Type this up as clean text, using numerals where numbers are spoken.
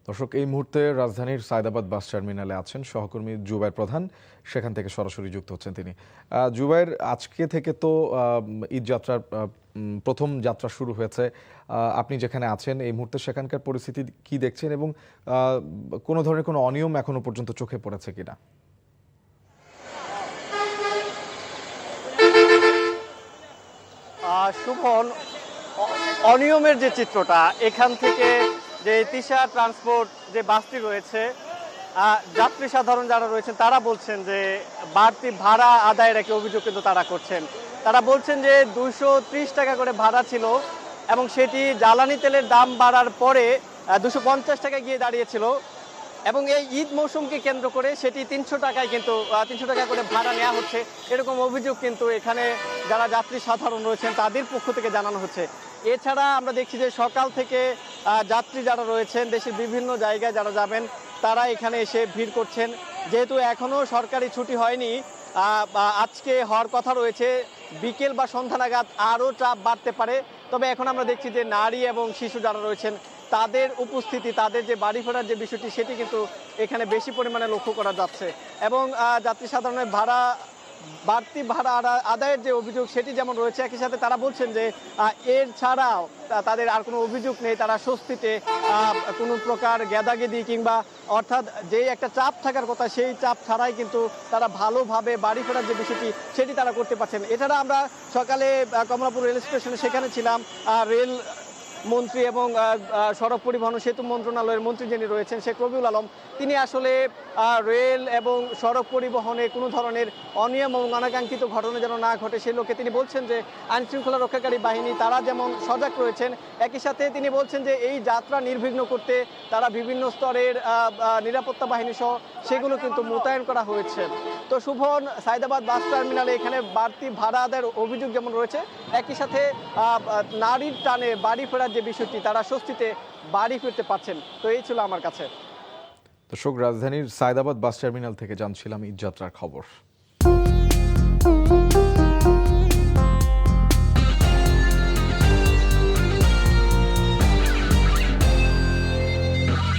দর্শক, এই মুহূর্তে রাজধানীর সায়দাবাদ বাস টার্মিনালে আছেন সহকর্মী জুবায়ের প্রধান। সেখান থেকে সরাসরি যুক্ত হচ্ছেন তিনি। জুবায়ের, আজকে থেকে তো ঈদ যাত্রার প্রথম যাত্রা শুরু হয়েছে। আপনি যেখানে আছেন এই মুহূর্তে সেখানকার পরিস্থিতি কি দেখছেন, এবং কোনো ধরনের কোনো অনিয়ম এখনো পর্যন্ত চোখে পড়েছে কিনা? শুভন, অনিয়মের যে চিত্রটা এখান থেকে, যে তিশা ট্রান্সপোর্ট যে বাসটি রয়েছে, যাত্রী সাধারণ যারা রয়েছেন তারা বলছেন যে বাড়তি ভাড়া আদায়ের একটি অভিযোগ কিন্তু তারা করছেন। তারা বলছেন যে 230 টাকা করে ভাড়া ছিল এবং সেটি জ্বালানি তেলের দাম বাড়ার পরে 250 টাকায় গিয়ে দাঁড়িয়েছিল, এবং এই ঈদ মৌসুমকে কেন্দ্র করে সেটি 300 টাকায় কিন্তু 300 টাকা করে ভাড়া নেওয়া হচ্ছে, এরকম অভিযোগ কিন্তু এখানে যারা যাত্রী সাধারণ রয়েছেন তাদের পক্ষ থেকে জানানো হচ্ছে। এছাড়া আমরা দেখছি যে সকাল থেকে যাত্রী যারা রয়েছেন দেশের বিভিন্ন জায়গায় যারা যাবেন তারা এখানে এসে ভিড় করছেন। যেহেতু এখনও সরকারি ছুটি হয়নি, আজকে হওয়ার কথা রয়েছে, বিকেল বা সন্ধ্যা নাগাদ আরও চাপ বাড়তে পারে। তবে এখন আমরা দেখছি যে নারী এবং শিশু যারা রয়েছেন তাদের উপস্থিতি, তাদের যে বাড়ি ফেরার যে বিষয়টি সেটি কিন্তু এখানে বেশি পরিমাণে লক্ষ্য করা যাচ্ছে। এবং যাত্রী সাধারণের বাড়তি ভাড়া আদায়ের যে অভিযোগ সেটি যেমন রয়েছে, একই সাথে তারা বলছেন যে এর ছাড়াও তাদের আর কোনো অভিযোগ নেই। তারা স্বস্তিতে কোনো প্রকার গেদাগেদি কিংবা অর্থাৎ যেই একটা চাপ থাকার কথা সেই চাপ ছাড়াই কিন্তু তারা ভালোভাবে বাড়ি ফেরার যে বিষয়টি সেটি তারা করতে পারছেন। এছাড়া আমরা সকালে কমলাপুর রেল স্টেশনে সেখানে ছিলাম। রেল মন্ত্রী এবং সড়ক পরিবহন ও সেতু মন্ত্রণালয়ের মন্ত্রী যিনি রয়েছেন শেখ রবিউল আলম, তিনি আসলে রেল এবং সড়ক পরিবহনে কোনো ধরনের অনিয়ম এবং অনাকাঙ্ক্ষিত ঘটনা যেন না ঘটে সেই লক্ষ্যে তিনি বলছেন যে আইন শৃঙ্খলা রক্ষাকারী বাহিনী তারা যেমন সজাগ রয়েছেন, একই সাথে তিনি বলছেন যে এই যাত্রা নির্বিঘ্ন করতে তারা বিভিন্ন স্তরের নিরাপত্তা বাহিনী সহ সেগুলো কিন্তু মোতায়েন করা হয়েছে। তো শুভন, সায়দাবাদ বাস টার্মিনালে এখানে বাড়তি ভাড়া আদায়ের অভিযোগ যেমন রয়েছে, একই সাথে নারীর টানে বাড়ি ফেরার যে বিষয়টি তারা স্বস্তিতে বাড়ি ফিরতে পারছেন। তো এই ছিল আমার কাছে। দর্শক, রাজধানীর সায়দাবাদ বাস টার্মিনাল থেকে জানছিলাম ঈদ যাত্রার খবর।